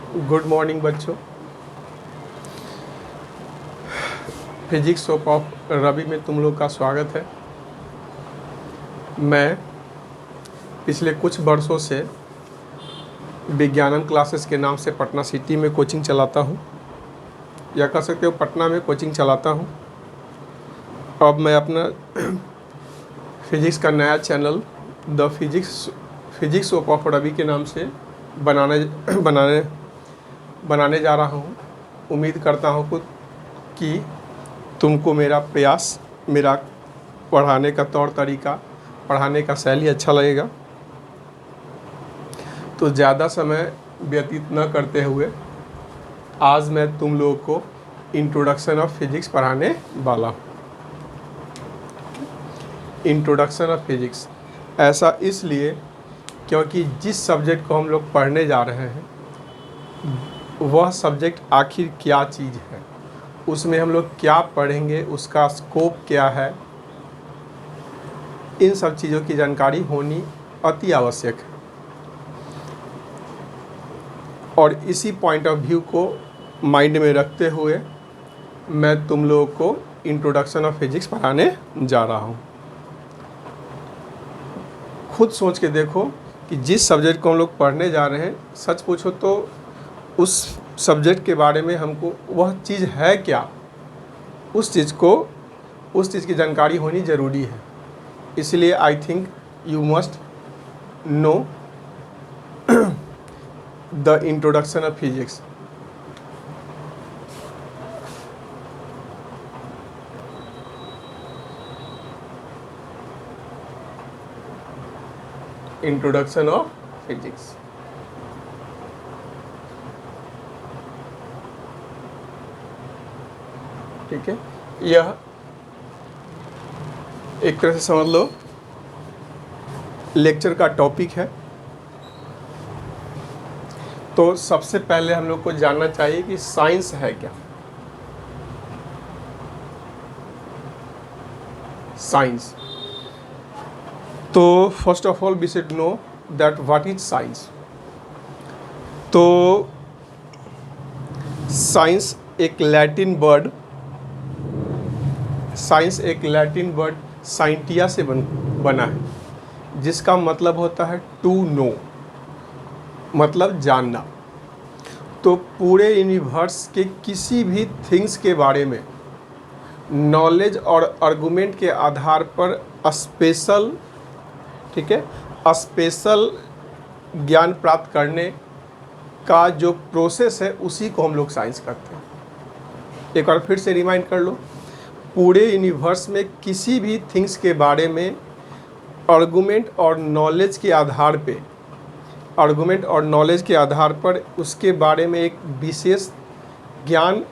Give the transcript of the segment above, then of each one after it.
Good morning बच्चों। Physics soap of Ravi में तुम लोग का स्वागत है। मैं पिछले कुछ वर्षों से विज्ञानम क्लासेस के नाम से पटना सिटी में कोचिंग चलाता हूँ, या कह सकते हो पटना में कोचिंग चलाता हूँ। अब मैं अपना फिजिक्स का नया channel the physics soap of Ravi के नाम से बनाने जा रहा हूँ। उम्मीद करता हूँ कि तुमको मेरा प्रयास, मेरा पढ़ाने का तौर तरीका, पढ़ाने का शैली अच्छा लगेगा। तो ज़्यादा समय व्यतीत न करते हुए आज मैं तुम लोगों को इंट्रोडक्शन ऑफ फिजिक्स पढ़ाने वाला हूँ। इंट्रोडक्शन ऑफ फिजिक्स ऐसा इसलिए क्योंकि जिस सब्जेक्ट को हम लोग पढ़ने जा रहे हैं वह सब्जेक्ट आखिर क्या चीज़ है, उसमें हम लोग क्या पढ़ेंगे, उसका स्कोप क्या है, इन सब चीज़ों की जानकारी होनी अति आवश्यक है। और इसी पॉइंट ऑफ व्यू को माइंड में रखते हुए मैं तुम लोगों को इंट्रोडक्शन ऑफ फिजिक्स पढ़ाने जा रहा हूँ। खुद सोच के देखो कि जिस सब्जेक्ट को हम लोग पढ़ने जा रहे हैं, सच पूछो तो उस सब्जेक्ट के बारे में हमको वह चीज़ है क्या, उस चीज़ की जानकारी होनी ज़रूरी है। इसलिए I think you must know the introduction of physics. Introduction of physics. ठीक है, यह एक तरह से समझ लो लेक्चर का टॉपिक है। तो सबसे पहले हम लोग को जानना चाहिए कि साइंस है क्या। साइंस, तो first of all we should know that what is science. तो साइंस एक लैटिन वर्ड साइंटिया से बना है, जिसका मतलब होता है टू नो, मतलब जानना। तो पूरे यूनिवर्स के किसी भी थिंग्स के बारे में नॉलेज और आर्गुमेंट के आधार पर स्पेशल ज्ञान प्राप्त करने का जो प्रोसेस है उसी को हम लोग साइंस कहते हैं। एक बार फिर से रिमाइंड कर लो, पूरे यूनिवर्स में किसी भी थिंग्स के बारे में आर्गुमेंट और नॉलेज के आधार पर उसके बारे में एक विशेष ज्ञान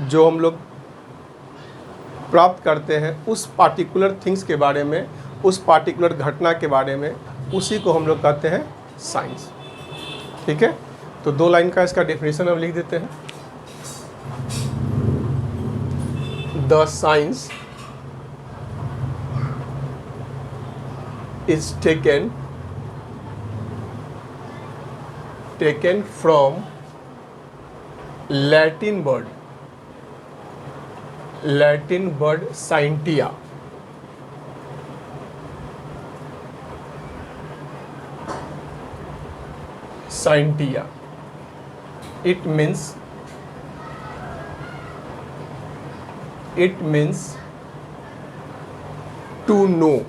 जो हम लोग प्राप्त करते हैं, उस पार्टिकुलर थिंग्स के बारे में, उस पार्टिकुलर घटना के बारे में, उसी को हम लोग कहते हैं साइंस। ठीक है, तो 2 लाइन का इसका डेफिनेशन हम लिख देते हैं। The science is taken from Latin word scientia. Scientia, it means to know.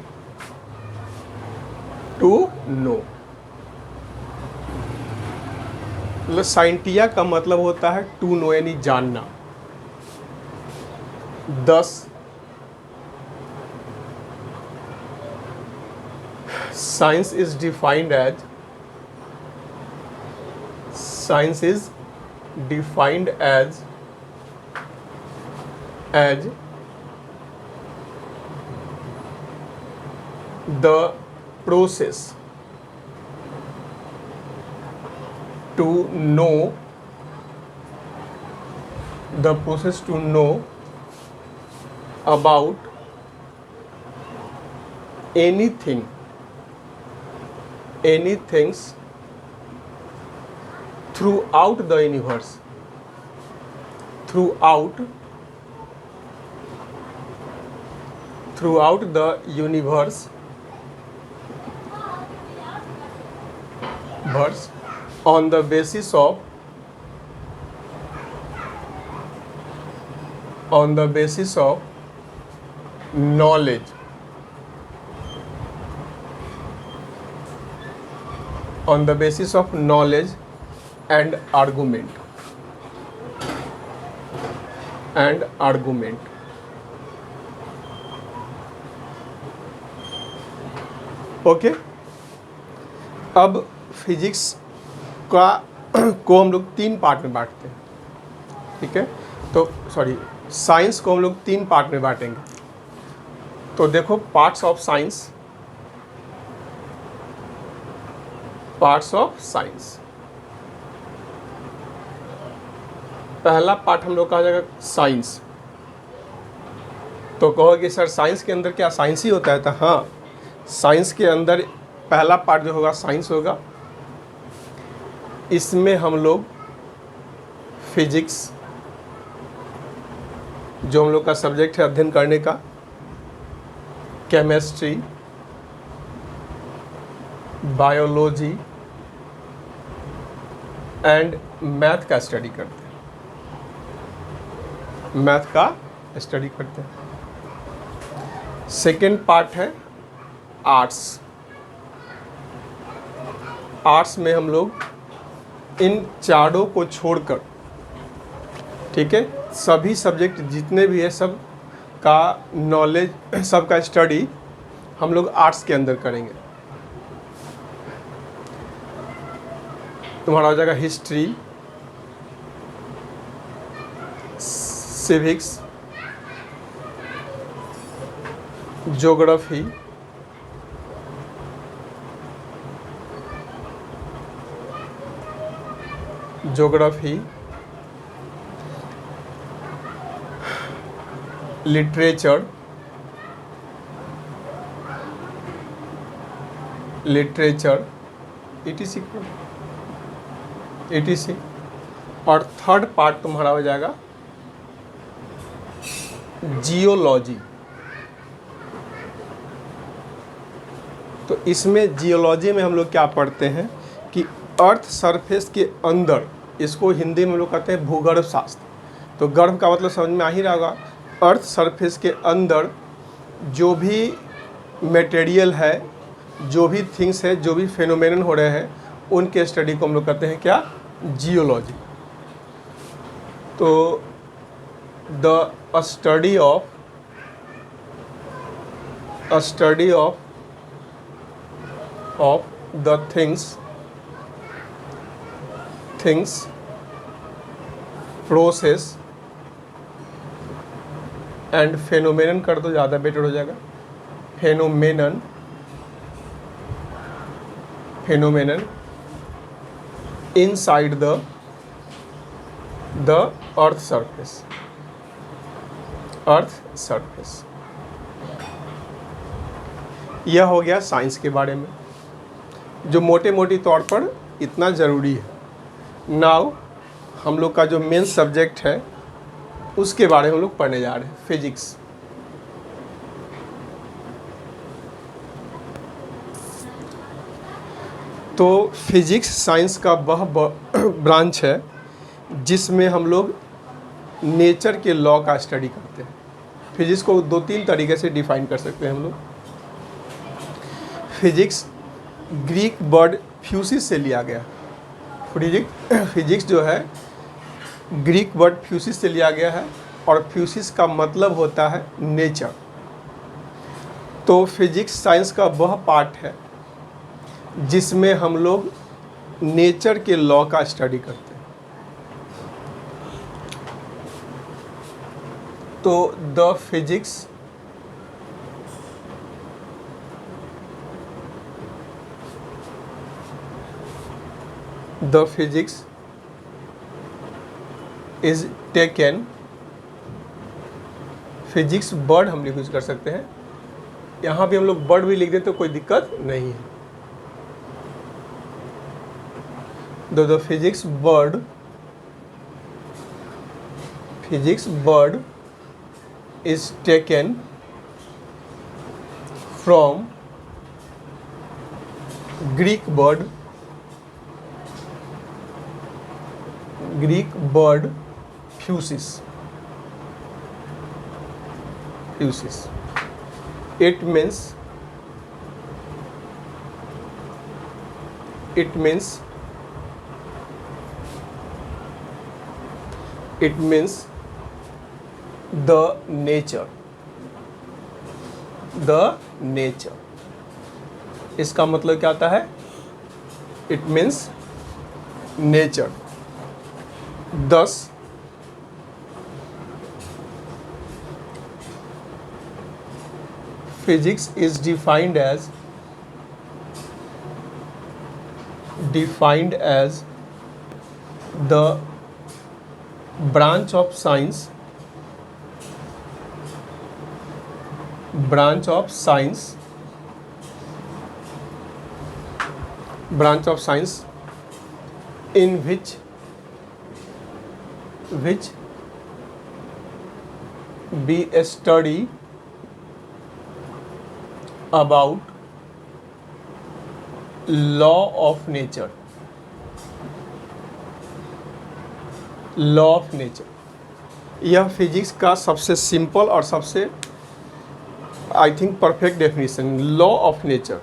मतलब साइंटिया का मतलब होता है टू नो, यानी जानना। Thus science is defined as the process to know about anything throughout the universe, throughout the universe on the basis of knowledge, on the basis of knowledge and argument, okay. अब physics का को हम लोग 3 part में बांटते हैं, ठीक है। तो साइंस को हम लोग 3 पार्ट में बांटेंगे। तो देखो पार्ट्स ऑफ साइंस। पहला पार्ट हम लोग कहा जाएगा साइंस। तो कहोगे सर साइंस के अंदर क्या साइंस ही होता है? तो हाँ, साइंस के अंदर पहला पार्ट जो होगा साइंस होगा। इसमें हम लोग फिजिक्स, जो हम लोग का सब्जेक्ट है अध्ययन करने का, केमिस्ट्री, बायोलॉजी एंड मैथ का स्टडी करते हैं। सेकेंड पार्ट है आर्ट्स में हम लोग इन चारों को छोड़कर, ठीक है, सभी सब्जेक्ट जितने भी है सब का नॉलेज, सबका स्टडी हम लोग आर्ट्स के अंदर करेंगे। तुम्हारा हो जाएगा history, civics, geography, literature, etc। और थर्ड पार्ट तुम्हारा हो जाएगा जियोलॉजी। तो इसमें जियोलॉजी में हम लोग क्या पढ़ते हैं कि अर्थ सरफेस के अंदर, इसको हिंदी में हम लोग कहते हैं भूगर्भ शास्त्र। तो गर्भ का मतलब समझ में आ ही रहा होगा। अर्थ सरफेस के अंदर जो भी मटेरियल है, जो भी थिंग्स है, जो भी फेनोमेनन हो रहे हैं, उनके स्टडी को हम लोग कहते हैं क्या? जियोलॉजी। तो the study of the things, process and phenomenon कर दो, ज़्यादा बेटर हो जाएगा। Phenomenon inside the earth surface. यह हो गया साइंस के बारे में, जो मोटे मोटी तौर पर इतना ज़रूरी है। नाउ हम लोग का जो मेन सब्जेक्ट है उसके बारे में हम लोग पढ़ने जा रहे हैं, फिजिक्स। तो फिजिक्स साइंस का वह ब्रांच है जिसमें हम लोग नेचर के लॉ का स्टडी करते हैं। फिजिक्स को 2-3 तरीके से डिफाइन कर सकते हैं हम लोग। फिजिक्स ग्रीक वर्ड फ्यूसिस से लिया गया। फिजिक्स जो है ग्रीक वर्ड फ्यूसिस से लिया गया है, और फ्यूसिस का मतलब होता है नेचर। तो फिजिक्स साइंस का वह पार्ट है जिसमें हम लोग नेचर के लॉ का स्टडी करते हैं। तो the physics is taken, physics word हम यूज कर सकते हैं, यहाँ भी हम लोग वर्ड भी लिख दें तो कोई दिक्कत नहीं है। the physics word is taken from Greek word physis. It means the nature. इसका मतलब क्या आता है? It means nature. Thus physics is defined as the branch of science in which we study about law of nature. यह physics का सबसे simple और सबसे I think perfect definition, law of nature.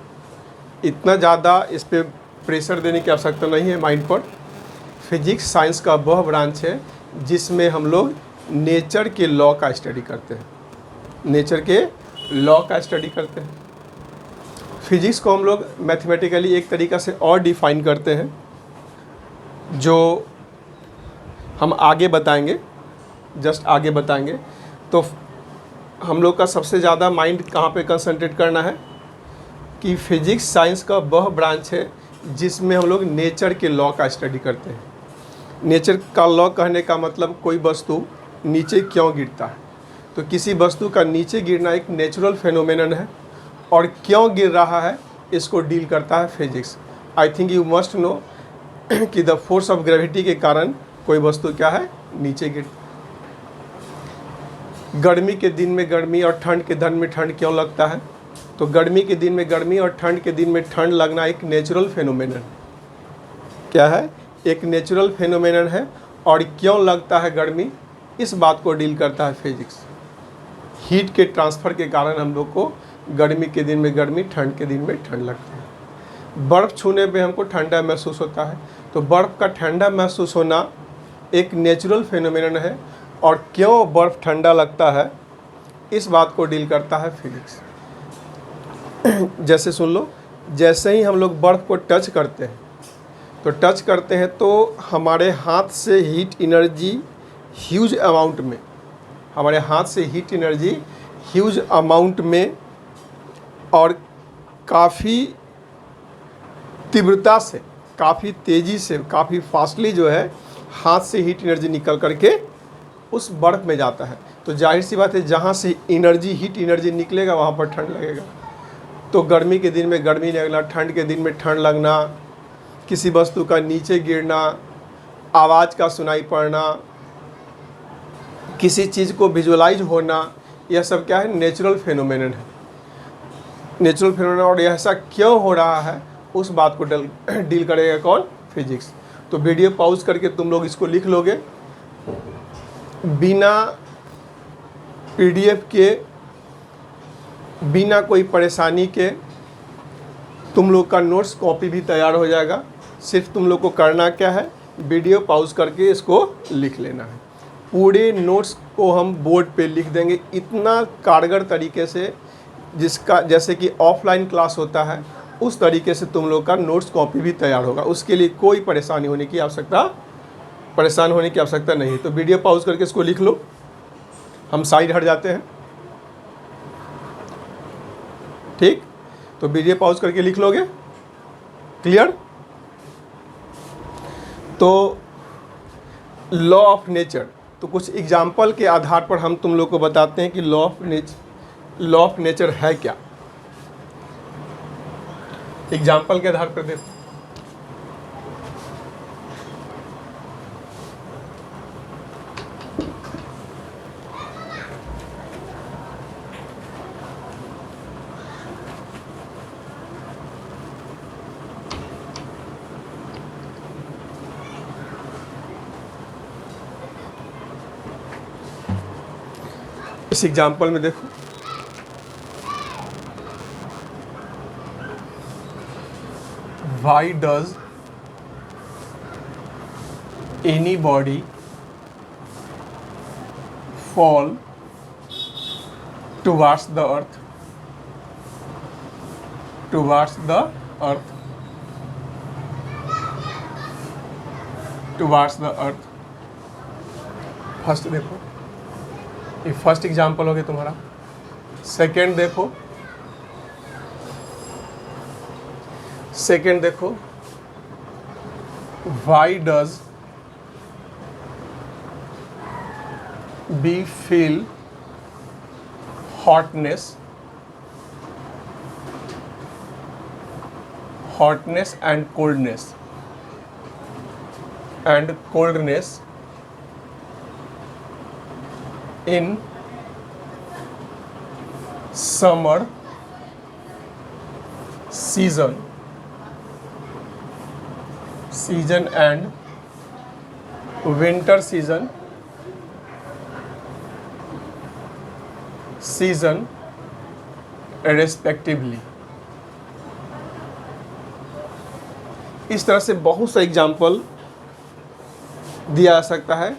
इतना ज़्यादा इस पर प्रेशर देने की आवश्यकता नहीं है माइंड पर। फिजिक्स साइंस का वह ब्रांच है जिसमें हम लोग नेचर के लॉ का स्टडी करते हैं। फिजिक्स को हम लोग मैथमेटिकली एक तरीक़ा से और डिफाइन करते हैं, जो हम आगे बताएंगे, तो हम लोग का सबसे ज़्यादा माइंड कहाँ पे कंसंट्रेट करना है कि फिजिक्स साइंस का वह ब्रांच है जिसमें हम लोग नेचर के लॉ का स्टडी करते हैं। नेचर का लॉ कहने का मतलब कोई वस्तु नीचे क्यों गिरता है, तो किसी वस्तु का नीचे गिरना एक नेचुरल फेनोमेनन है और क्यों गिर रहा है इसको डील करता है physics. I think you must know कि द फोर्स ऑफ ग्रेविटी के कारण कोई वस्तु क्या है, नीचे गिर। गर्मी के दिन में गर्मी और ठंड के दिन में ठंड क्यों लगता है, तो गर्मी के दिन में गर्मी और ठंड के दिन में ठंड लगना एक नेचुरल फेनोमेनन क्या है, एक नेचुरल फेनोमेनन है। और क्यों लगता है गर्मी, इस बात को डील करता है फिजिक्स। हीट के ट्रांसफ़र के कारण हम लोग को गर्मी के दिन में गर्मी, ठंड के दिन में ठंड लगती है। बर्फ़ छूने पे हमको ठंडा महसूस होता है, तो बर्फ़ का ठंडा महसूस होना एक नेचुरल फेनोमेनन है। और क्यों बर्फ़ ठंडा लगता है इस बात को डील करता है फिजिक्स। जैसे सुन लो, जैसे ही हम लोग बर्फ़ को टच करते हैं तो हमारे हाथ से हीट एनर्जी ह्यूज अमाउंट में और काफ़ी तीव्रता से, काफ़ी तेज़ी से, काफ़ी फास्टली जो है हाथ से हीट एनर्जी निकल करके उस बर्फ़ में जाता है। तो जाहिर सी बात है जहाँ से हीट एनर्जी निकलेगा वहाँ पर ठंड लगेगा। तो गर्मी के दिन में गर्मी लगना, ठंड के दिन में ठंड लगना, किसी वस्तु का नीचे गिरना, आवाज़ का सुनाई पड़ना, किसी चीज़ को विजुअलाइज होना, यह सब क्या है, नेचुरल फेनोमेनन है। और ऐसा क्यों हो रहा है उस बात को डील करेगा कौन, फिजिक्स। तो वीडियो पॉज करके तुम लोग इसको लिख लोगे, बिना PDF के, बिना कोई परेशानी के तुम लोग का नोट्स कॉपी भी तैयार हो जाएगा। सिर्फ तुम लोग को करना क्या है, वीडियो पॉज करके इसको लिख लेना है। पूरे नोट्स को हम बोर्ड पे लिख देंगे इतना कारगर तरीके से, जिसका जैसे कि ऑफलाइन क्लास होता है उस तरीके से तुम लोग का नोट्स कॉपी भी तैयार होगा। उसके लिए कोई परेशान होने की आवश्यकता नहीं। तो वीडियो पॉज करके इसको लिख लो। हम साइड हट जाते हैं, ठीक। तो वीडियो पॉज करके लिख लोगे, क्लियर। तो लॉ ऑफ नेचर, तो कुछ एग्जाम्पल के आधार पर हम तुम लोग को बताते हैं कि लॉ ऑफ नेचर है क्या। एग्जाम्पल के आधार पर देखो, इस एग्जाम्पल में देखो, why does any body fall towards the earth, towards the earth, towards the earth. First देखो, ये फर्स्ट एग्जाम्पल हो गया तुम्हारा। सेकेंड देखो, सेकेंड देखो, why does we feel hotness, hotness and coldness in summer season and winter season respectively। इस तरह से बहुत सा एग्जाम्पल दिया जा सकता है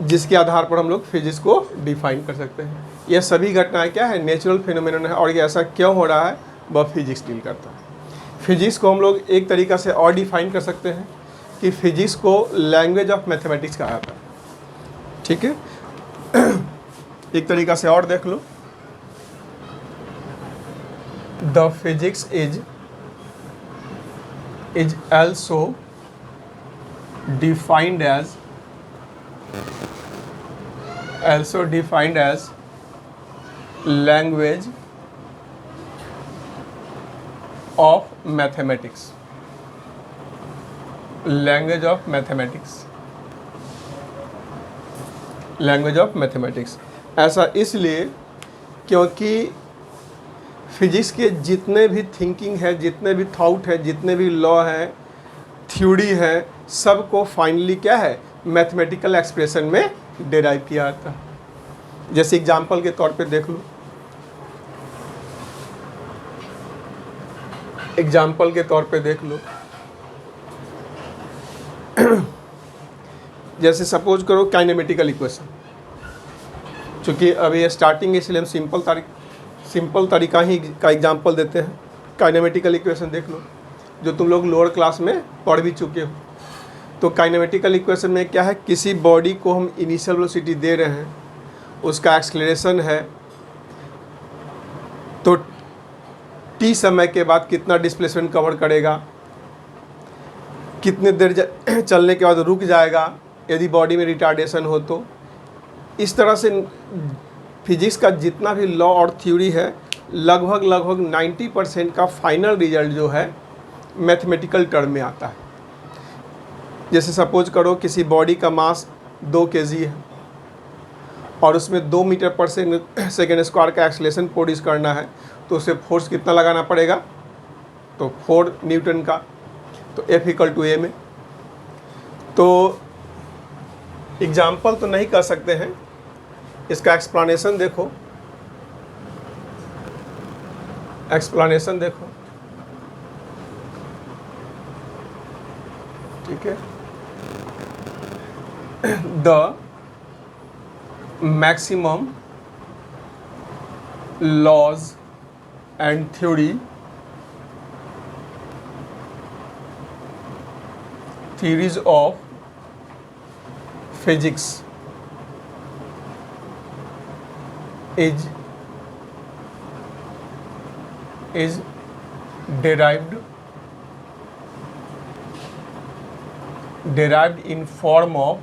जिसके आधार पर हम लोग फिजिक्स को डिफाइन कर सकते हैं। यह सभी घटनाएं क्या है, नेचुरल फिनोमेनन है, और ये ऐसा क्यों हो रहा है वह फिजिक्स डील करता है। फिजिक्स को हम लोग एक तरीक़ा से और डिफाइन कर सकते हैं कि फिजिक्स को लैंग्वेज ऑफ मैथमेटिक्स कहा जाता है। ठीक है, एक तरीक़ा से और देख लो, the physics is also defined as language of mathematics, language of mathematics। ऐसा इसलिए क्योंकि फिजिक्स के जितने भी थिंकिंग है, जितने भी थॉट है, जितने भी लॉ है, थ्योरी है, सब को फाइनली क्या है, मैथमेटिकल एक्सप्रेशन में डेराइव किया जाता है। जैसे एग्जांपल के तौर पे देख लो, एग्जांपल के तौर पे देख लो, जैसे सपोज करो काइनेमेटिकल इक्वेशन, चूँकि अभी स्टार्टिंग इसलिए हम सिंपल तरीका ही का एग्जांपल देते हैं। काइनेमेटिकल इक्वेशन देख लो, जो तुम लोग लोअर क्लास में पढ़ भी चुके हो। तो काइनेमेटिकल इक्वेशन में क्या है, किसी बॉडी को हम इनिशियल वेलोसिटी दे रहे हैं, उसका एक्सेलरेशन है, तो टी समय के बाद कितना डिस्प्लेसमेंट कवर करेगा, कितने देर चलने के बाद रुक जाएगा यदि बॉडी में रिटार्डेशन हो तो। इस तरह से फिजिक्स का जितना भी लॉ और थ्योरी है, लगभग 90% का फाइनल रिजल्ट जो है मैथमेटिकल टर्म में आता है। जैसे सपोज करो किसी बॉडी का मास 2 kg है और उसमें 2 मीटर पर सेकेंड स्क्वायर का एक्सेलरेशन प्रोड्यूस करना है, तो उसे फोर्स कितना लगाना पड़ेगा, तो 4 न्यूटन का, तो F = a में। तो एग्जाम्पल तो नहीं कर सकते हैं, इसका एक्सप्लेनेशन देखो, एक्सप्लेनेशन देखो, ठीक है। The maximum laws and theories of physics is derived in form of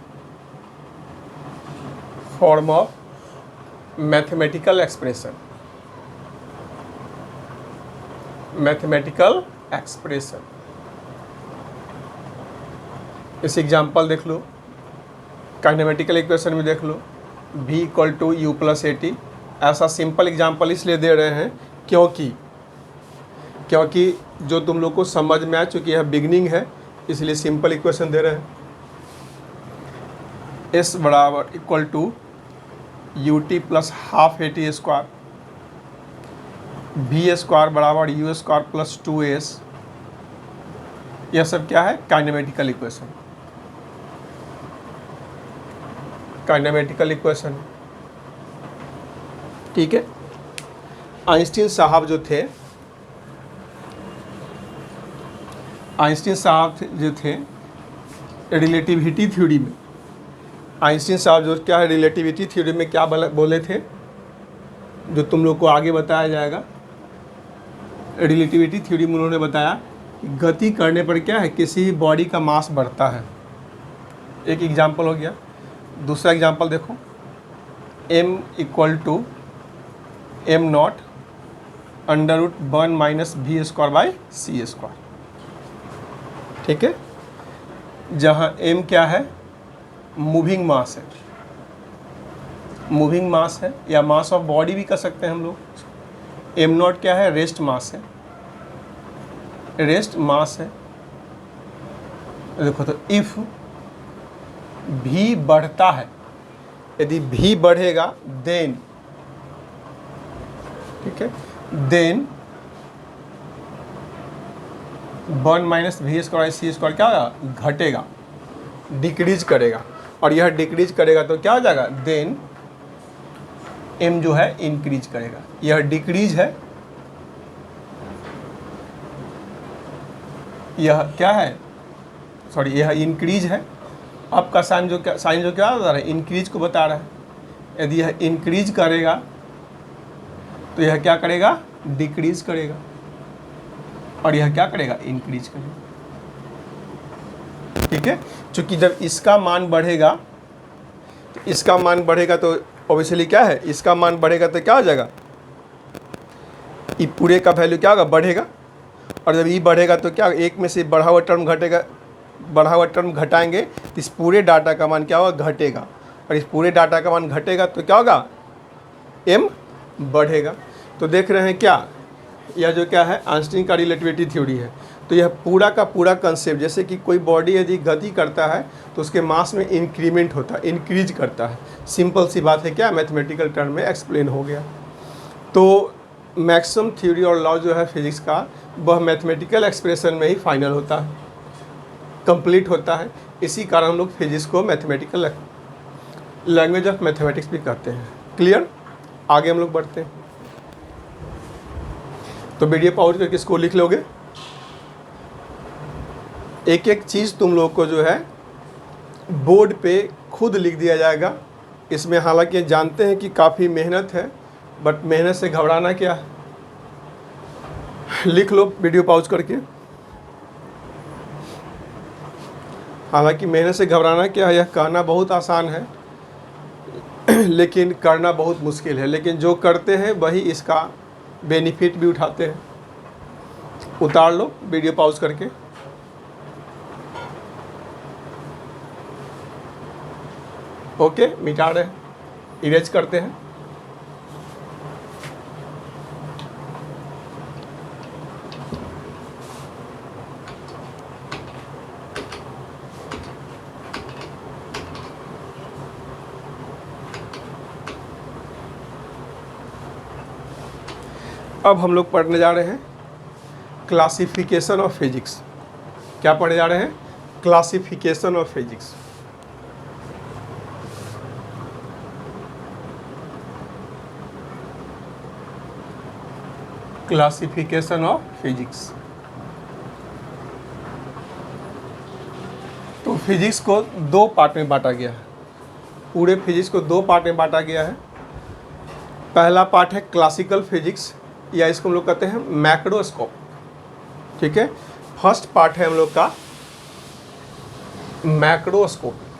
mathematical expression, इस एग्जाम्पल देख लो, काइनेमेटिकल इक्वेशन में देख लो, V = U + AT। ऐसा सिंपल एग्जाम्पल इसलिए दे रहे हैं क्योंकि जो तुम लोग को समझ में आ चुकी है, बिगनिंग है, इसलिए सिंपल इक्वेशन दे रहे हैं। S = ut plus half a t square, v square बराबर यू स्क्वायर प्लस 2as, यह सब क्या है? Kinematical equation. काइनेमेटिकल इक्वेशन, ठीक है। आइंस्टीन साहब जो थे, आइंस्टीन साहब जो थे रिलेटिविटी थ्योरी में, आइंस्टीन साहब जो क्या है रिलेटिविटी थ्योरी में क्या बोले थे, जो तुम लोग को आगे बताया जाएगा। रिलेटिविटी थ्योरी में उन्होंने बताया कि गति करने पर क्या है, किसी भी बॉडी का मास बढ़ता है। एक एग्जाम्पल हो गया। दूसरा एग्जाम्पल देखो, m equal to m not under root 1 minus v square by c square, ठीक है। जहाँ m क्या है? मूविंग मास है, मूविंग मास है, या मास ऑफ बॉडी भी कर सकते हैं हम लोग। m नॉट क्या है? रेस्ट मास है, रेस्ट मास है। देखो तो इफ v बढ़ता है, यदि v बढ़ेगा देन, ठीक है, then 1 minus v square c square क्या होगा? घटेगा, डिक्रीज करेगा। और यह डिक्रीज करेगा तो क्या हो जाएगा? देन m जो है इंक्रीज करेगा। यह डिक्रीज है, यह क्या है? सॉरी, यह इंक्रीज है। आपका साइन जो क्या बता रहा है? इंक्रीज को बता रहा है। यदि यह इंक्रीज करेगा तो यह क्या करेगा? डिक्रीज करेगा। और यह क्या करेगा? इंक्रीज करेगा, ठीक है। क्योंकि जब इसका मान बढ़ेगा तो इसका मान बढ़ेगा तो ऑब्वियसली क्या है? इसका मान बढ़ेगा तो क्या हो जाएगा? ये पूरे का वैल्यू क्या होगा? बढ़ेगा। और जब ये बढ़ेगा तो क्या, एक में से बढ़ा हुआ टर्म घटेगा, बढ़ा हुआ टर्म घटाएंगे तो इस पूरे डाटा का मान क्या होगा? घटेगा। और इस पूरे डाटा का मान घटेगा तो क्या होगा? m बढ़ेगा। तो देख रहे हैं क्या, यह जो क्या है आइंस्टीन का रिलेटिविटी थ्योरी है। तो यह पूरा का पूरा कंसेप्ट, जैसे कि कोई बॉडी यदि गति करता है तो उसके मास में इंक्रीमेंट होता है, इंक्रीज करता है। सिंपल सी बात है, क्या मैथमेटिकल टर्म में एक्सप्लेन हो गया। तो मैक्सिमम थ्योरी और लॉ जो है फिजिक्स का, वह मैथमेटिकल एक्सप्रेशन में ही फाइनल होता है, कंप्लीट होता है। इसी कारण हम लोग फिजिक्स को मैथमेटिकल लैंग्वेज ऑफ मैथमेटिक्स भी कहते हैं। क्लियर? आगे हम लोग बढ़ते हैं। तो वीडियो पॉज करके इसको लिख लोगे। एक एक चीज़ तुम लोग को जो है बोर्ड पे खुद लिख दिया जाएगा। इसमें हालांकि जानते हैं कि काफ़ी मेहनत है, बट मेहनत से घबराना क्या है, लिख लो वीडियो पॉज करके। हालांकि मेहनत से घबराना क्या है, यह कहना बहुत आसान है लेकिन करना बहुत मुश्किल है। लेकिन जो करते हैं वही इसका बेनिफिट भी उठाते हैं। उतार लो वीडियो पॉज करके। ओके, मिटा रहे हैं, इरेज करते हैं। अब हम लोग पढ़ने जा रहे हैं क्लासिफिकेशन ऑफ फिजिक्स। क्या पढ़ने जा रहे हैं? Classification of physics. Classification of physics. तो फिजिक्स को दो पार्ट में बांटा गया है। पूरे फिजिक्स को दो पार्ट में बांटा गया है। पहला पार्ट है क्लासिकल फिजिक्स, या इसको हम लोग कहते हैं मैक्रोस्कोप, ठीक है। फर्स्ट पार्ट है हम लोग का मैक्रोस्कोपिक,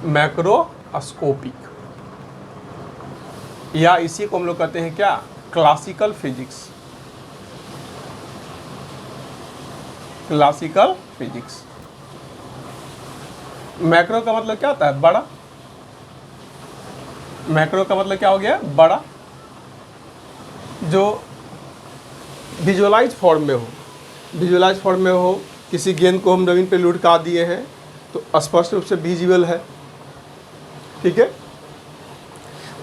मैक्रोस्कोपिक, या इसी को हम लोग कहते हैं क्या? Classical physics. Classical physics. Macro का मतलब क्या होता है? बड़ा। मैक्रो का मतलब क्या हो गया? बड़ा। जो विजुअलाइज फॉर्म में हो, विजुअलाइज फॉर्म में हो, किसी गेंद को हम ज़मीन पे लुढ़का दिए हैं तो स्पष्ट रूप से विजिबल है, ठीक है।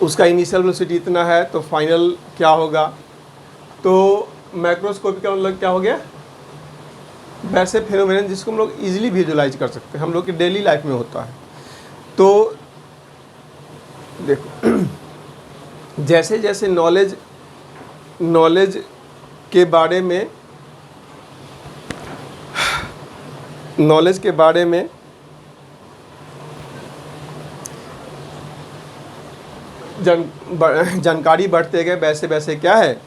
उसका इनिशियल वेलोसिटी इतना है तो फाइनल क्या होगा। तो मैक्रोस्कोपिक का मतलब क्या हो गया, वैसे फिनोमेनन जिसको हम लोग इजीली विजुलाइज कर सकते हैं, हम लोग की डेली लाइफ में होता है। तो देखो जैसे जैसे नॉलेज के बारे में जानकारी बढ़ते गए, वैसे वैसे क्या है,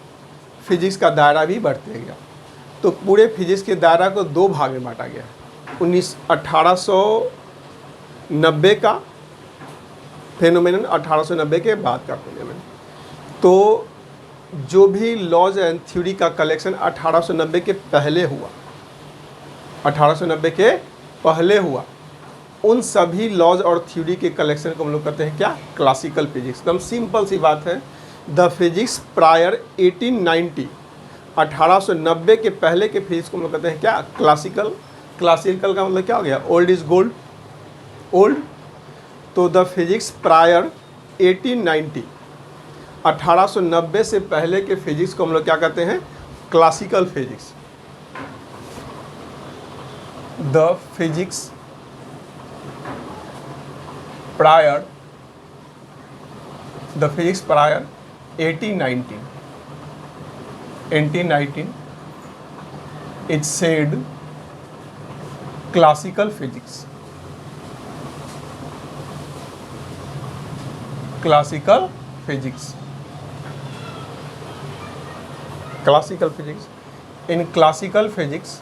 फिजिक्स का दायरा भी बढ़ते गया। तो पूरे फिजिक्स के दायरा को दो भाग में बांटा गया। 1890 का फेनोमेनन, 1890 के बाद का फेनोमेनन। तो जो भी लॉज एंड थ्योरी का कलेक्शन 1890 के पहले हुआ, 1890 के पहले हुआ, उन सभी लॉज और थ्योरी के कलेक्शन को हम लोग कहते हैं क्या, क्लासिकल फिजिक्स। एकदम सिंपल सी बात है। द फिजिक्स प्रायर 1890, 1890 के पहले के फिजिक्स को हम लोग कहते हैं क्या, क्लासिकल। क्लासिकल का मतलब क्या हो गया, ओल्ड इज गोल्ड, ओल्ड। तो द फिजिक्स प्रायर 1890, 1890 से पहले के फिजिक्स को हम लोग क्या कहते हैं, classical physics. The physics prior 1819 is said classical physics. Classical physics. Classical physics. In classical physics,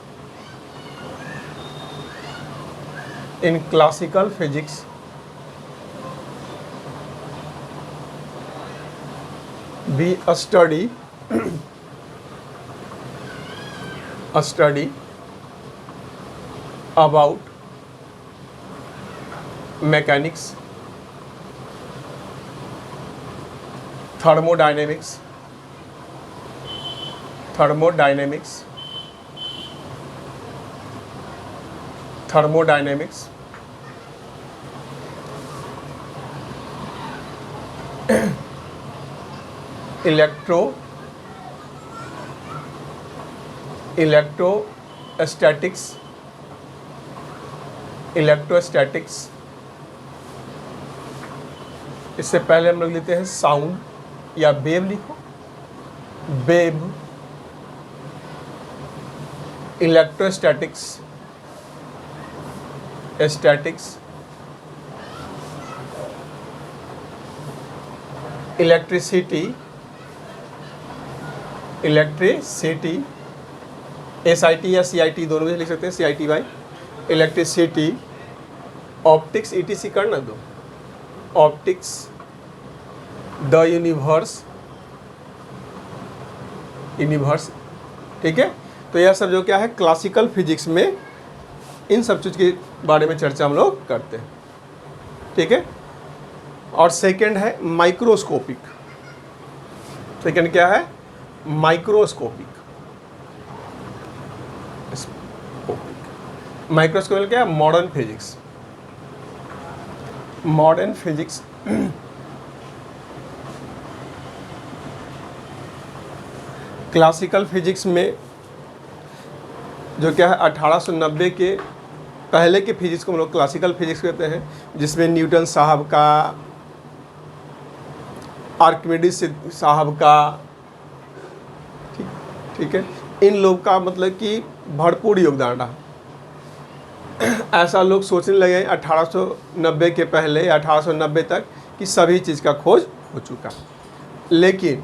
we study about mechanics, thermodynamics, electrostatics. इससे पहले हम लोग लेते हैं साउंड या वेव, लिखो wave, electrostatics, statics, electricity, SIT या CIT दोनों में लिख सकते हैं, CIT by electricity, optics, ETC करना दो, ऑप्टिक्स, द यूनिवर्स, ठीक है। तो यह सब जो क्या है, क्लासिकल फिजिक्स में इन सब चीज़ के बारे में चर्चा हम लोग करते हैं, ठीक है। और सेकंड है माइक्रोस्कोपिक। सेकंड क्या है, माइक्रोस्कोपिक। माइक्रोस्कोपिक क्या है, मॉडर्न फिजिक्स। क्लासिकल फिजिक्स में जो क्या है, 1890 के पहले के फिजिक्स को हम लोग क्लासिकल फिजिक्स कहते हैं, जिसमें न्यूटन साहब का, आर्किमिडीज साहब का, ठीक है, इन लोग का मतलब कि भरपूर योगदान रहा। ऐसा लोग सोचने लगे 1890 के पहले या 1890 तक कि सभी चीज़ का खोज हो चुका, लेकिन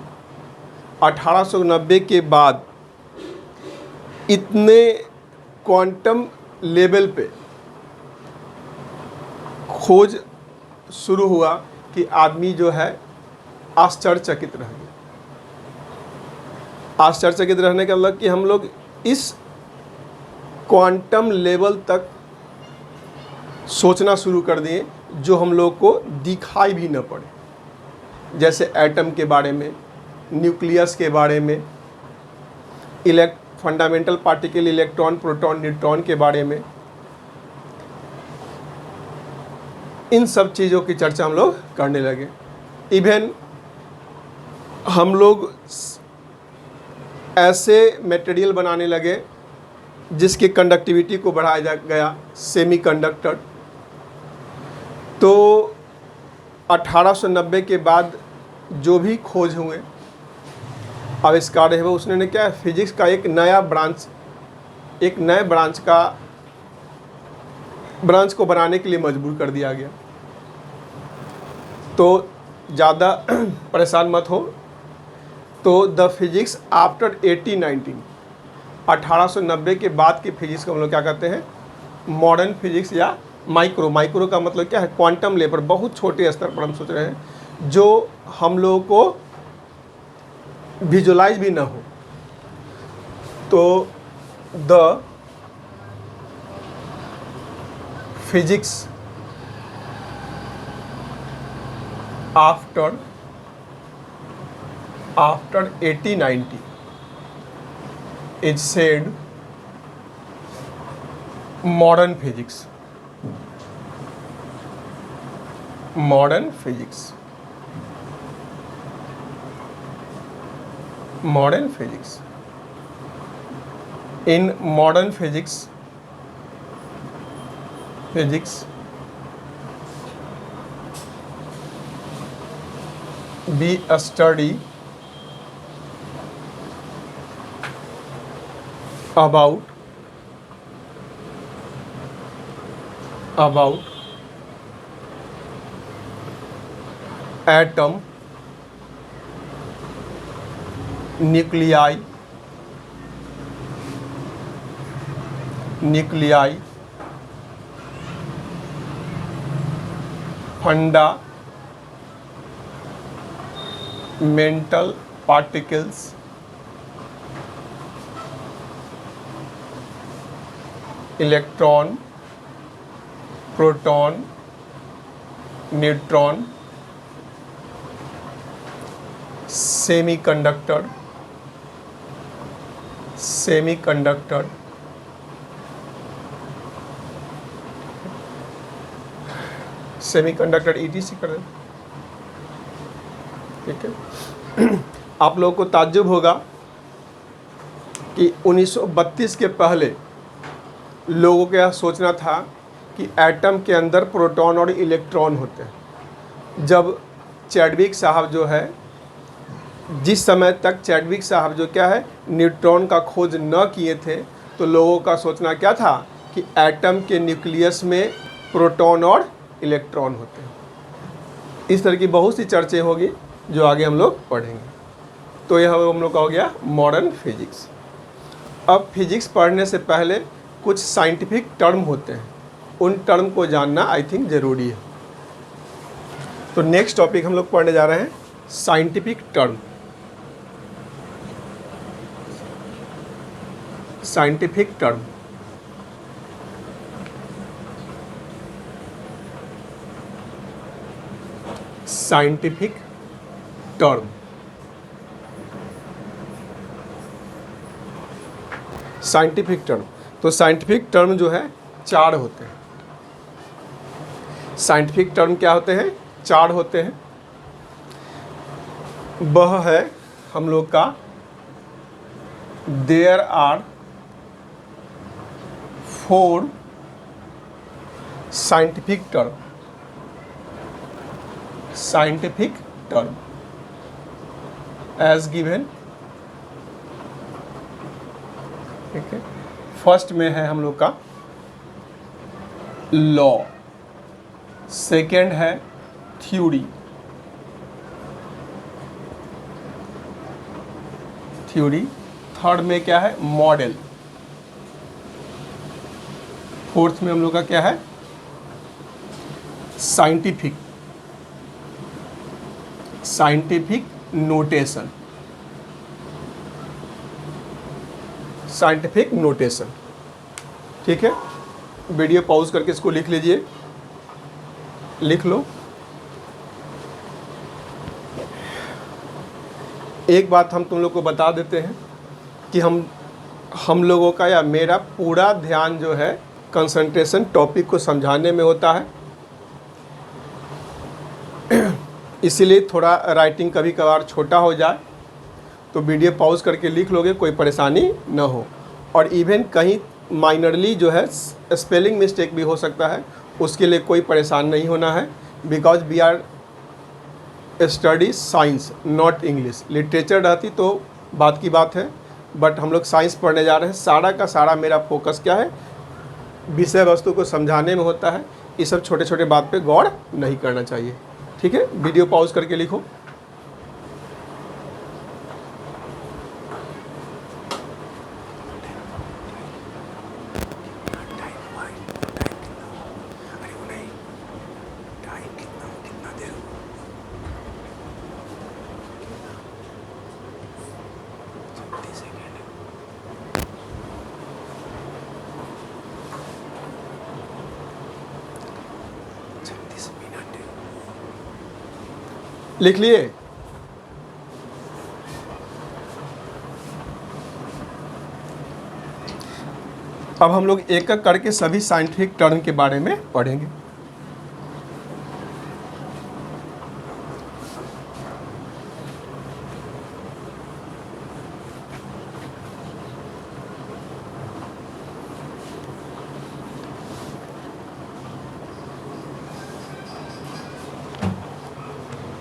1890 के बाद इतने क्वांटम लेवल पे खोज शुरू हुआ कि आदमी जो है आश्चर्यचकित रह गया। आश्चर्यचकित रहने का मतलब कि हम लोग इस क्वांटम लेवल तक सोचना शुरू कर दिए जो हम लोग को दिखाई भी न पड़े, जैसे एटम के बारे में, न्यूक्लियस के बारे में, fundamental particle, electron, proton, neutron के बारे में। इन सब चीज़ों की चर्चा हम लोग करने लगे। इवन हम लोग ऐसे मटेरियल बनाने लगे जिसकी कंडक्टिविटी को बढ़ाया गया, सेमीकंडक्टर। तो 1890 के बाद जो भी खोज हुए, आविष्कार है, वो उसने क्या है, फिजिक्स का एक नया ब्रांच, एक नए ब्रांच को बनाने के लिए मजबूर कर दिया गया। तो ज़्यादा परेशान मत हो। तो द फिजिक्स आफ्टर 1890 के बाद की फिजिक्स को हम लोग क्या कहते हैं, मॉडर्न फिजिक्स या माइक्रो का मतलब क्या है, क्वांटम लेवल, बहुत छोटे स्तर पर हम सोच रहे हैं, जो हम लोगों को विजुलाइज भी ना हो। तो the physics after 1890 is said modern physics. Modern physics. Modern physics. In modern physics, we study about atom, nuclei, fundamental particles, electron, proton, neutron, semiconductor, ETC कर दें। ठीक है। आप लोगों को ताज्जुब होगा कि 1932 के पहले लोगों को यह सोचना था कि एटम के अंदर प्रोटॉन और इलेक्ट्रॉन होते हैं। जब चैडविक साहब जो है, जिस समय तक चैडविक साहब जो क्या है, न्यूट्रॉन का खोज न किए थे, तो लोगों का सोचना क्या था कि एटम के न्यूक्लियस में प्रोटॉन और इलेक्ट्रॉन होते हैं। इस तरह की बहुत सी चर्चे होगी जो आगे हम लोग पढ़ेंगे। तो यह हम लोग का हो गया मॉडर्न फिजिक्स। अब फिजिक्स पढ़ने से पहले कुछ साइंटिफिक टर्म होते हैं, उन टर्म को जानना आई थिंक ज़रूरी है। तो नेक्स्ट टॉपिक हम लोग पढ़ने जा रहे हैं scientific term. Scientific term, scientific term, scientific term. तो साइंटिफिक टर्म जो है 4 होते हैं। साइंटिफिक टर्म क्या होते हैं? 4 होते हैं। वह है हम लोग का there are 4 scientific term. Scientific term as given. ठीक है। फर्स्ट में है हम लोग का लॉ, सेकेंड है थ्योरी, थर्ड में क्या है? मॉडल, फोर्थ में हम लोग का क्या है? Scientific notation. Scientific notation. ठीक है। वीडियो पॉज करके इसको लिख लीजिए, लिख लो। एक बात हम तुम लोग को बता देते हैं कि हम लोगों का या मेरा पूरा ध्यान जो है कंसंट्रेशन टॉपिक को समझाने में होता है। इसीलिए थोड़ा राइटिंग कभी कभार छोटा हो जाए तो वीडियो पॉज करके लिख लोगे, कोई परेशानी न हो। और इवन कहीं माइनरली जो है स्पेलिंग मिस्टेक भी हो सकता है, उसके लिए कोई परेशान नहीं होना है, because we are study science not English. Literature रहती तो बात की बात है, बट हम लोग साइंस पढ़ने जा रहे हैं। सारा का सारा मेरा फोकस क्या है, विषय वस्तु को समझाने में होता है। ये सब छोटे छोटे बात पे गौर नहीं करना चाहिए, ठीक है। वीडियो पॉज करके लिखो। लिख लिए? अब हम लोग एक एक करके सभी साइंटिफिक टर्म के बारे में पढ़ेंगे।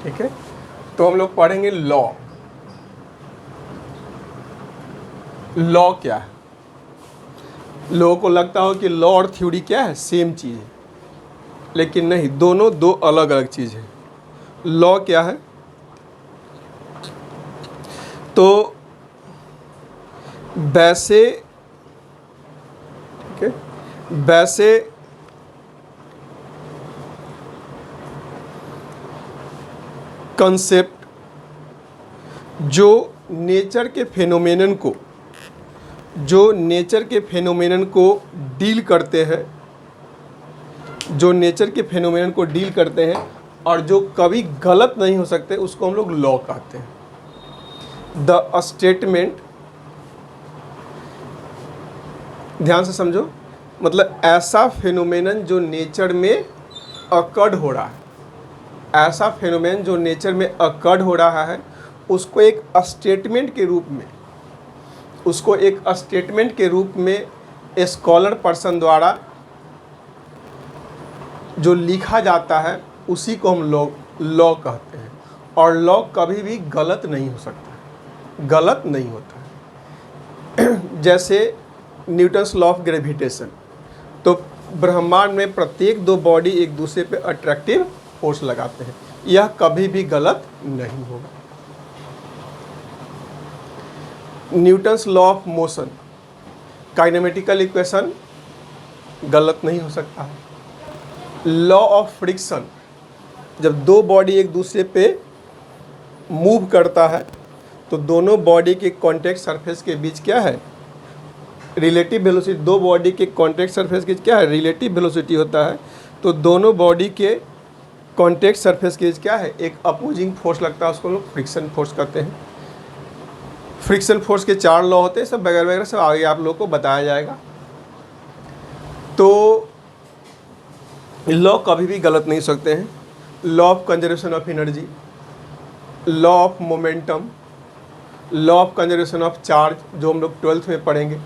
ठीक है, तो हम लोग पढ़ेंगे लॉ। लॉ क्या है? लोगों को लगता हो कि लॉ और थ्योरी क्या है, सेम चीज़ है, लेकिन नहीं, दोनों दो अलग अलग चीज़ है। लॉ क्या है? तो वैसे, ठीक है, वैसे कंसेप्ट जो नेचर के फेनोमेनन को डील करते हैं, और जो कभी गलत नहीं हो सकते, उसको हम लोग लॉ कहते हैं। द स्टेटमेंट, ध्यान से समझो, मतलब ऐसा फेनोमेनन जो नेचर में अकर्ड हो रहा है, ऐसा फेनोमेन जो नेचर में अकर्ड हो रहा है, उसको एक स्टेटमेंट के रूप में स्कॉलर पर्सन द्वारा जो लिखा जाता है, उसी को हम लोग लॉ कहते हैं। और लॉ कभी भी गलत नहीं हो सकता, गलत नहीं होता है। जैसे न्यूटन्स लॉ ऑफ ग्रेविटेशन, तो ब्रह्मांड में प्रत्येक दो बॉडी एक दूसरे पे अट्रैक्टिव फोर्स लगाते हैं, यह कभी भी गलत नहीं होगा। Newton's law of motion, kinematical equation, गलत नहीं हो सकता है। लॉ ऑफ फ्रिक्शन, जब दो बॉडी एक दूसरे पे मूव करता है तो दोनों बॉडी के कॉन्टैक्ट सरफेस के बीच क्या है, रिलेटिव वेलोसिटी। दो बॉडी के कॉन्टैक्ट सरफेस के क्या है, रिलेटिव वेलोसिटी होता है। तो दोनों बॉडी के कॉन्टैक्ट सरफेस के बीच क्या है, एक अपोजिंग फोर्स लगता है, उसको लोग फ्रिक्शन फोर्स कहते हैं। फ्रिक्शन फोर्स के 4 लॉ होते हैं, सब वगैरह वगैरह सब आगे आप लोगों को बताया जाएगा। तो लॉ कभी भी गलत नहीं हो सकते हैं। Law of conservation of energy, law of momentum, law of conservation of charge, जो हम लोग 12th में पढ़ेंगे,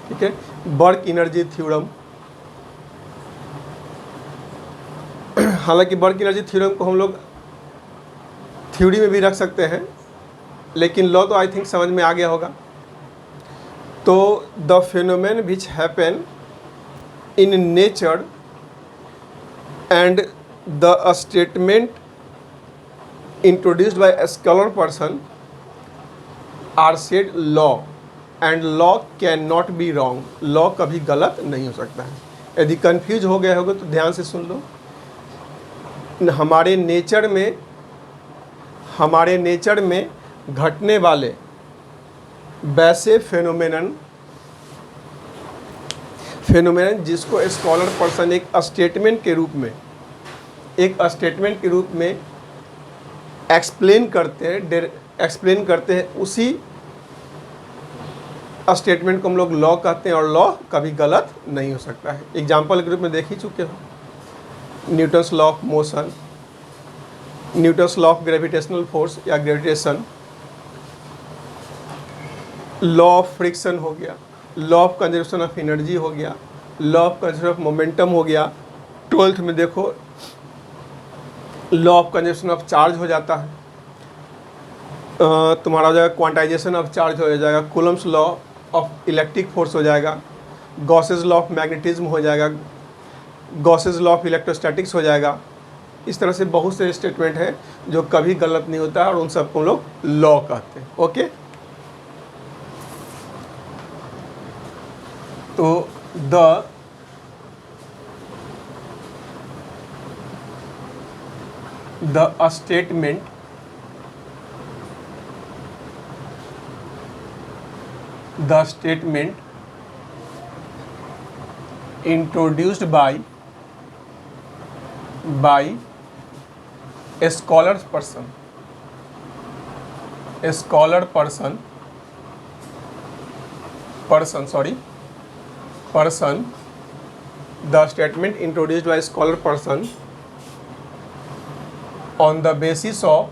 ठीक है। वर्क एनर्जी थ्योरम, हालांकि वर्क एनर्जी थ्योरम को हम लोग थ्योरी में भी रख सकते हैं, लेकिन लॉ तो आई थिंक समझ में आ गया होगा। तो the phenomenon which happen in nature and the statement introduced by a scholar person are said law, and law can not be wrong. Law कभी गलत नहीं हो सकता है। यदि कंफ्यूज हो गए होगे तो ध्यान से सुन लो। हमारे नेचर में घटने वाले वैसे फेनोमेनन जिसको स्कॉलर पर्सन एक स्टेटमेंट के रूप में एक्सप्लेन करते हैं, उसी स्टेटमेंट को हम लोग लॉ कहते हैं, और लॉ कभी गलत नहीं हो सकता है। एग्जाम्पल के रूप में देख ही चुके हो, Newton's law of motion, Newton's law of gravitational force या ग्रेविटेशन, लॉ ऑफ फ्रिक्शन हो गया, law of conservation of energy हो गया, law of conservation of momentum हो गया। 12th में देखो law of conservation of charge हो जाता है, तुम्हारा हो जाएगा क्वांटाइजेशन ऑफ चार्ज हो जाएगा, Coulomb's law of electric force हो जाएगा, गॉसेस लॉ ऑफ मैग्नेटिज्म हो जाएगा, गॉसेस लॉ ऑफ इलेक्ट्रोस्टैटिक्स हो जाएगा। इस तरह से बहुत से स्टेटमेंट हैं जो कभी गलत नहीं होता है और उन सबको हम लोग लॉ कहते हैं। ओके, तो the statement introduced by a scholar person, the statement introduced by a scholar person on the basis of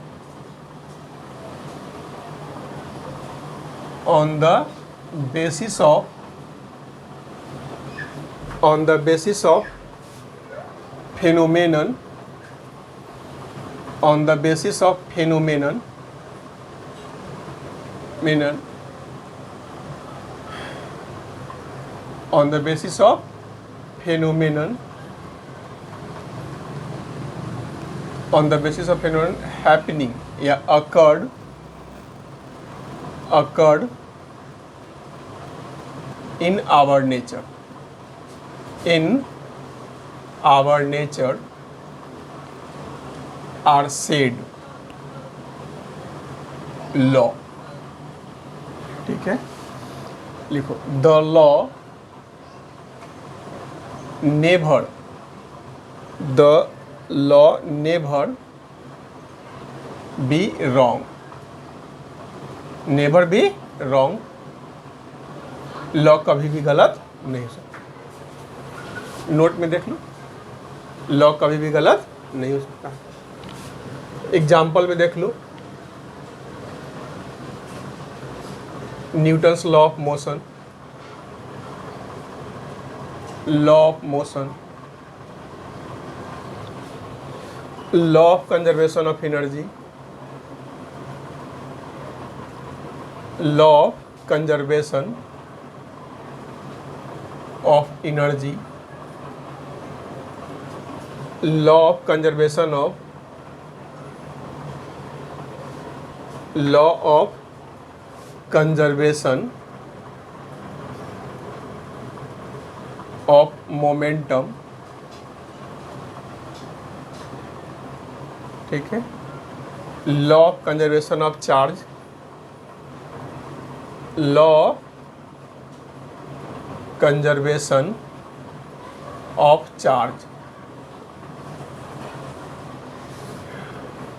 phenomenon happening या occurred in our nature are said law। ठीक है, लिखो the law never be wrong, law कभी भी गलत नहीं हो सकता। नोट में देख लो, लॉ कभी भी गलत नहीं हो सकता। एग्जाम्पल में देख लो, Newton's law of motion, law of conservation of energy, law of conservation of energy, law of conservation of momentum। ठीक है, law of conservation of charge, law conservation of charge.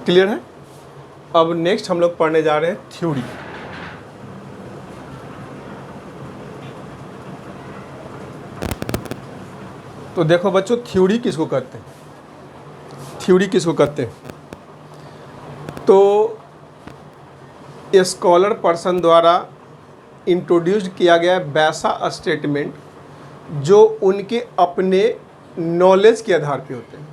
Clear है? अब नेक्स्ट हम लोग पढ़ने जा रहे हैं थ्योरी। तो देखो बच्चों, थ्योरी किसको कहते हैं? तो स्कॉलर पर्सन द्वारा इंट्रोड्यूस किया गया वैसा स्टेटमेंट जो उनके अपने नॉलेज के आधार पे होते हैं,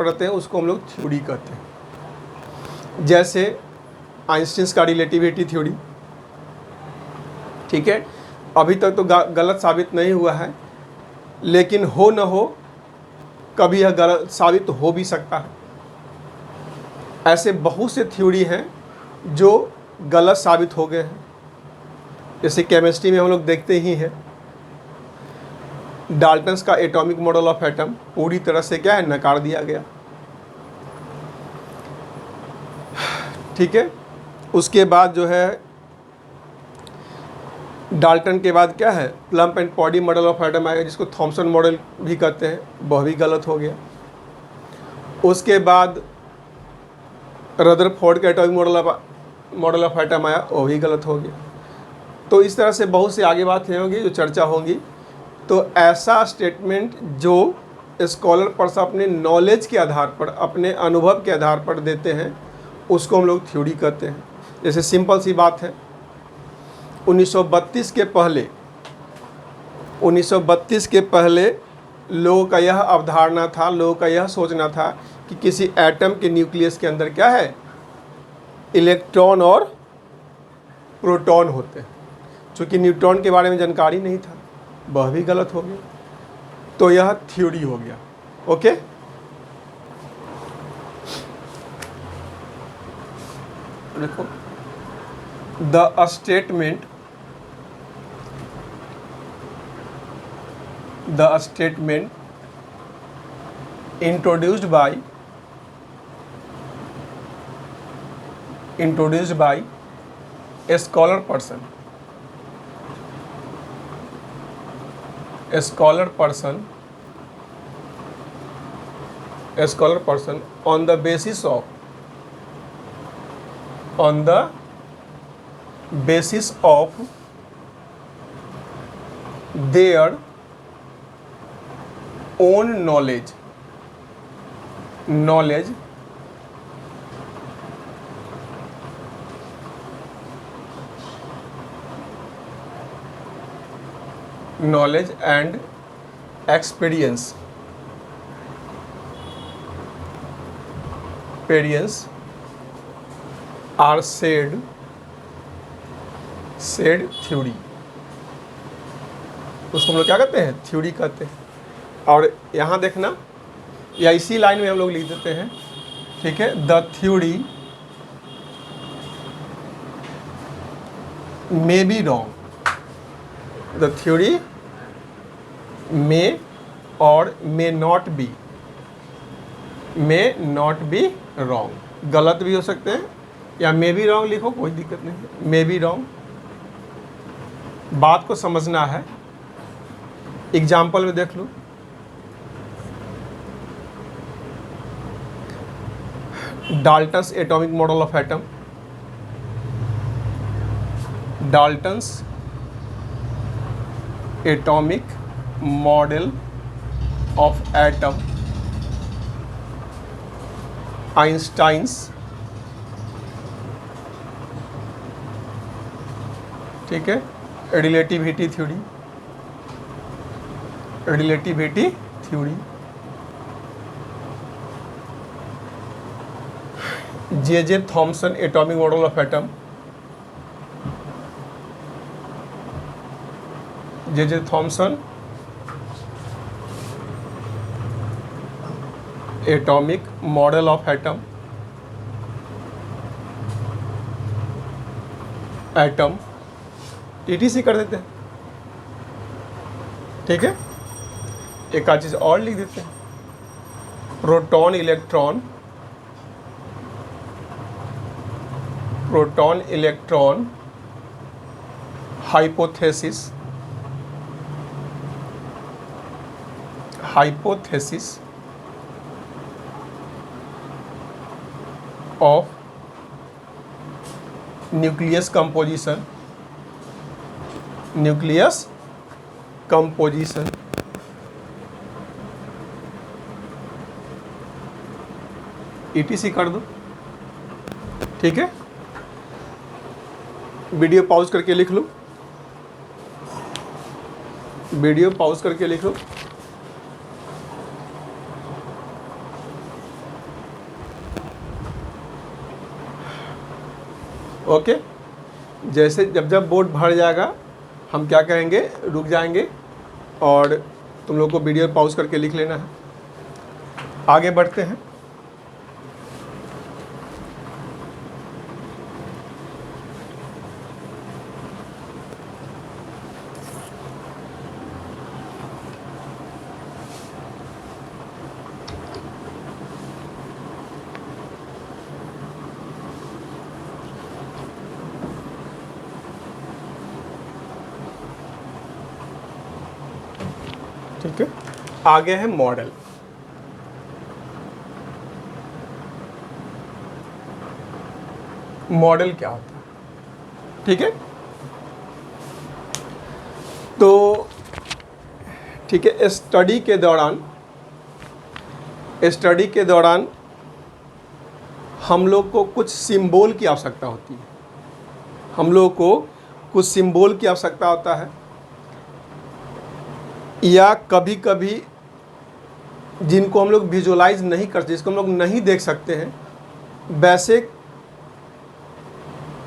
रहते हैं, उसको हम लोग थ्योरी कहते हैं। जैसे आइंस्टीन का रिलेटिविटी थ्योरी। ठीक है, अभी तक तो गलत साबित नहीं हुआ है, लेकिन हो न हो कभी यह गलत साबित हो भी सकता है। ऐसे बहुत से थ्योरी हैं जो गलत साबित हो गए हैं। जैसे केमिस्ट्री में हम लोग देखते ही हैं, डाल्टन्स का एटॉमिक मॉडल ऑफ एटम पूरी तरह से क्या है, नकार दिया गया। ठीक है, उसके बाद जो है डाल्टन के बाद क्या है, plum and pudding model of atom आएगा, जिसको थॉमसन मॉडल भी कहते हैं, वह भी गलत हो गया। उसके बाद रदरफोर्ड का एटॉमिक मॉडल ऑफ एटम आया, वो भी गलत हो गया। तो इस तरह से बहुत से आगे बातें होंगी जो चर्चा होंगी। तो ऐसा स्टेटमेंट जो स्कॉलर पर्सन अपने नॉलेज के आधार पर, अपने अनुभव के आधार पर देते हैं, उसको हम लोग थ्योरी कहते हैं। जैसे सिंपल सी बात है, 1932 के पहले लोगों का यह अवधारणा था, लोगों का यह सोचना था कि किसी एटम के न्यूक्लियस के अंदर क्या है, इलेक्ट्रॉन और प्रोटॉन होते हैं। चूँकि न्यूट्रॉन के बारे में जानकारी नहीं था, वह भी गलत हो गया, तो यह थ्योरी हो गया। ओके, देखो, the statement introduced by a scholar person on the basis of their own knowledge and experience are said theory। उसको हम लोग क्या कहते हैं, थ्योरी कहते हैं। और यहाँ देखना, या इसी लाइन में हम लोग लिख देते हैं, ठीक है, the theory may be wrong, the theory may और मे नॉट बी रॉन्ग, गलत भी हो सकते हैं, या मे बी रॉन्ग लिखो, कोई दिक्कत नहीं है, मे बी रॉन्ग। बात को समझना है, एग्जाम्पल में देख लो, Dalton's atomic model of atom, Dalton's atomic model of atom, Einstein's, ठीक है, relativity theory, J Thomson atomic model of atom, J Thomson atomic model of atom TTC कर देते हैं, ठीक है। एक आध चीज़ और लिख देते हैं, proton electron hypothesis of nucleus composition ETC कर दो, ठीक है। वीडियो पॉज करके लिख लो, ओके। जैसे जब बोर्ड भर जाएगा, हम क्या कहेंगे, रुक जाएंगे और तुम लोग को वीडियो पॉज करके लिख लेना है। आगे बढ़ते हैं। ठीक है, आगे है मॉडल। मॉडल क्या होता है, ठीक है। तो ठीक है, स्टडी के दौरान स्टडी के दौरान हम लोग को कुछ सिंबल की आवश्यकता होती है, हम लोग को कुछ सिंबल की आवश्यकता होता है, या कभी कभी जिनको हम लोग विजुलाइज नहीं कर सकते, जिसको हम लोग नहीं देख सकते हैं, वैसे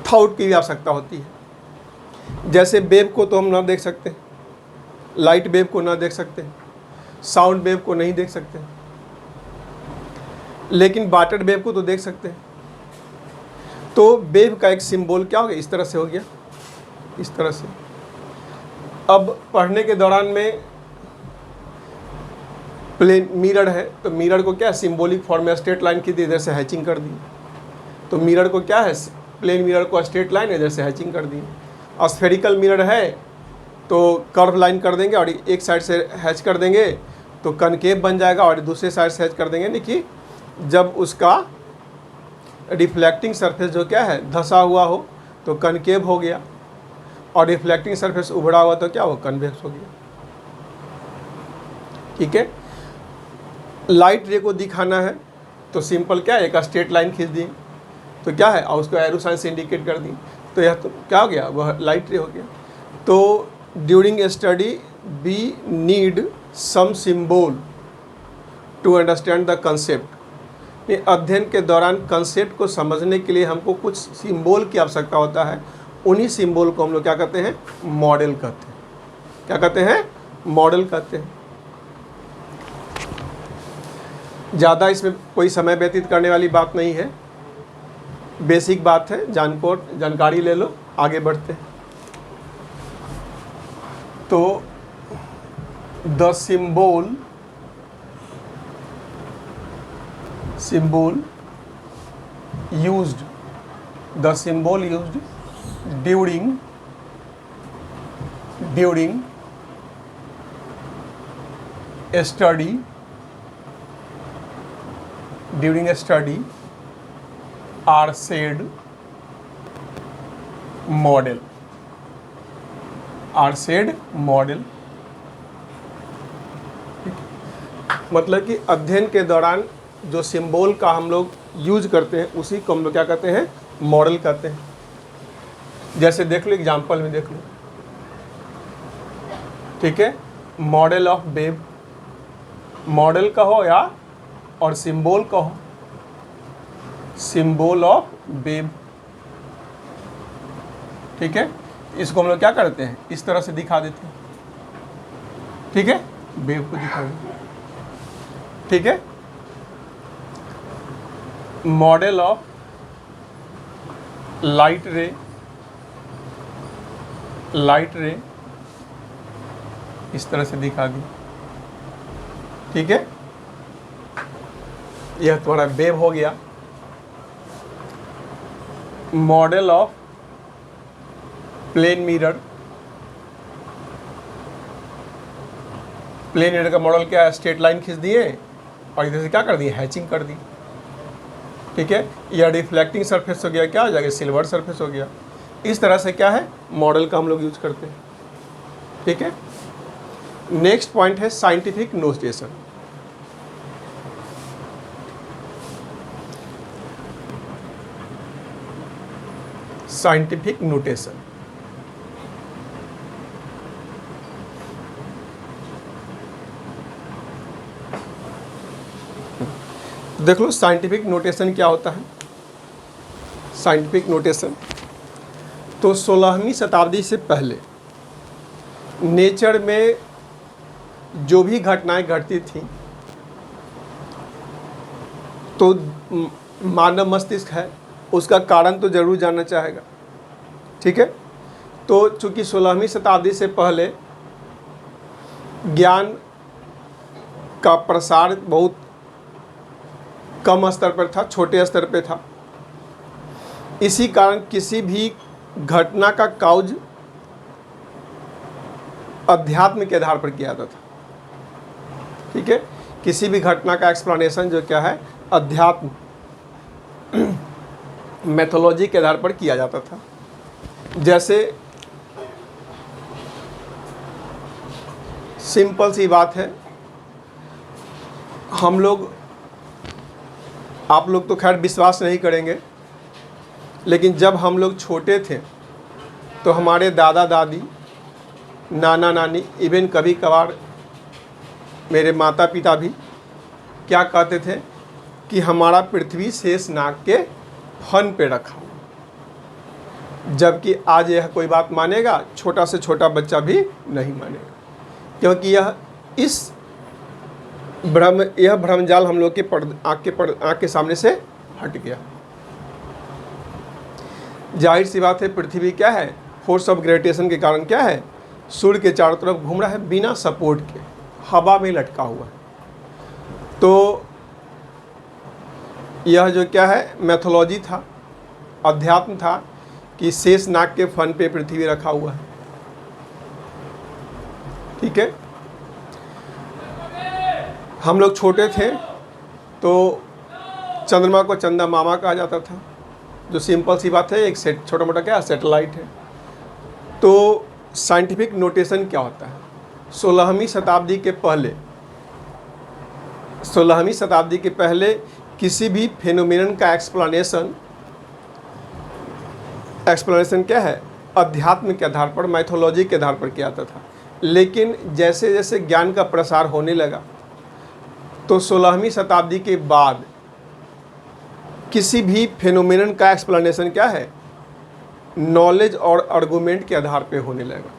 थॉट की भी आवश्यकता होती है। जैसे वेव को तो हम ना देख सकते, लाइट वेव को ना देख सकते, साउंड वेव को नहीं देख सकते, लेकिन वाटर वेव को तो देख सकते हैं। तो वेव का एक सिंबल क्या हो गया, इस तरह से हो गया, इस तरह से। अब पढ़ने के दौरान में प्लेन मिरर है, तो मिरर को क्या है, सिंबॉलिक फॉर्म में स्ट्रेट लाइन की दी, इधर से हैचिंग कर दी। तो मिरर को क्या है, प्लेन मिरर को स्ट्रेट लाइन, इधर से हैचिंग कर दी। और स्फेरिकल मिरर है तो कर्व लाइन कर देंगे और एक साइड से हैच कर देंगे तो कनकेव बन जाएगा, और दूसरे साइड से हैच कर देंगे, यानी कि जब उसका रिफ्लेक्टिंग सरफेस जो क्या है धंसा हुआ हो तो कनकेव हो गया, और रिफ्लेक्टिंग सरफेस उभड़ा हुआ तो क्या हो, कन्वेक्स हो गया। ठीक है। लाइट रे को दिखाना है तो सिंपल क्या है, एक स्ट्रेट लाइन खींच दी तो क्या है, और उसको एरो साइन से इंडिकेट कर दी, तो यह तो क्या हो गया, वह लाइट रे हो गया। तो during study we need some symbol to understand the concept. अध्ययन के दौरान कंसेप्ट को समझने के लिए हमको कुछ सिंबल की आवश्यकता होता है। उन्हीं सिंबल को हम लोग क्या कहते हैं, मॉडल कहते हैं। क्या कहते हैं, मॉडल कहते हैं। ज़्यादा इसमें कोई समय व्यतीत करने वाली बात नहीं है, बेसिक बात है, जानकारी ले लो, आगे बढ़ते हैं। तो the symbol used during study are said model, मतलब कि अध्ययन के दौरान जो सिंबल का हम लोग यूज करते हैं उसी को हम लोग क्या कहते हैं, मॉडल कहते हैं। जैसे देख लो, एग्जांपल में देख लो, ठीक है। मॉडल ऑफ वेव, मॉडल कहो या और सिंबल कहो, सिंबल ऑफ वेव, ठीक है। इसको हम लोग क्या करते हैं, इस तरह से दिखा देते हैं, ठीक है, वेव को दिखा देते हैं, ठीक है। मॉडल ऑफ लाइट रे इस तरह से दिखा दी, ठीक है। यह तुम्हारा वेव हो गया। Model of plane mirror, plane mirror का मॉडल क्या है, स्ट्रेट लाइन खींच दिए और इधर से क्या कर दिए, हैचिंग कर दी, ठीक है। यह रिफ्लेक्टिंग सरफेस हो गया, क्या हो जाएगा, सिल्वर सरफेस हो गया। इस तरह से क्या है, मॉडल का हम लोग यूज करते हैं, ठीक है। नेक्स्ट पॉइंट है साइंटिफिक नोटेशन। साइंटिफिक नोटेशन, देख लो साइंटिफिक नोटेशन क्या होता है। साइंटिफिक नोटेशन तो 16वीं शताब्दी से पहले नेचर में जो भी घटनाएं घटती थी तो मानव मस्तिष्क है, उसका कारण तो जरूर जानना चाहेगा, ठीक है। तो चूंकि 16वीं शताब्दी से पहले ज्ञान का प्रसार बहुत कम स्तर पर था, छोटे स्तर पर था, इसी कारण किसी भी घटना का काउज अध्यात्म के आधार पर किया जाता था, ठीक है। किसी भी घटना का एक्सप्लेनेशन जो क्या है, अध्यात्म मैथोलॉजी के आधार पर किया जाता था। जैसे सिंपल सी बात है, हम लोग आप लोग तो खैर विश्वास नहीं करेंगे, लेकिन जब हम लोग छोटे थे तो हमारे दादा दादी, नाना नानी, इवन कभी कभार मेरे माता पिता भी क्या कहते थे कि हमारा पृथ्वी शेष नाग के फन पे रखा हुआ। जबकि आज यह कोई बात मानेगा? छोटा से छोटा बच्चा भी नहीं मानेगा, क्योंकि यह भ्रमजाल हम लोग के आँख के सामने से हट गया। जाहिर सी बात है, पृथ्वी क्या है, फोर्स ऑफ ग्रेविटेशन के कारण क्या है, सूर्य के चारों तरफ घूम रहा है बिना सपोर्ट के, हवा में लटका हुआ है। तो यह जो क्या है, मैथोलॉजी था, अध्यात्म था कि शेष नाग के फन पे पृथ्वी रखा हुआ है। ठीक है, हम लोग छोटे थे तो चंद्रमा को चंदा मामा कहा जाता था, जो सिंपल सी बात है, एक छोटा मोटा क्या सैटेलाइट है। तो साइंटिफिक नोटेशन क्या होता है, 16वीं शताब्दी के पहले किसी भी फेनोमेनन का एक्सप्लेनेशन क्या है, अध्यात्म के आधार पर, मैथोलॉजी के आधार पर किया जाता था। लेकिन जैसे जैसे ज्ञान का प्रसार होने लगा तो 16वीं शताब्दी के बाद किसी भी फेनोमेनन का एक्सप्लेनेशन क्या है, नॉलेज और आर्गुमेंट के आधार पे होने लगा।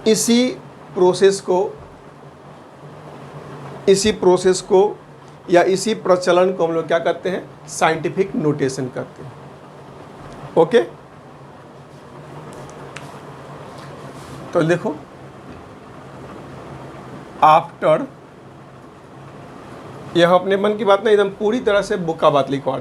इसी प्रोसेस को या इसी प्रचलन को हम लोग क्या कहते हैं, साइंटिफिक नोटेशन कहते हैं। ओके, तो देखो, आफ्टर, यह अपने मन की बात नहीं, एकदम पूरी तरह से बुक का बात लिखवा रहे हैं।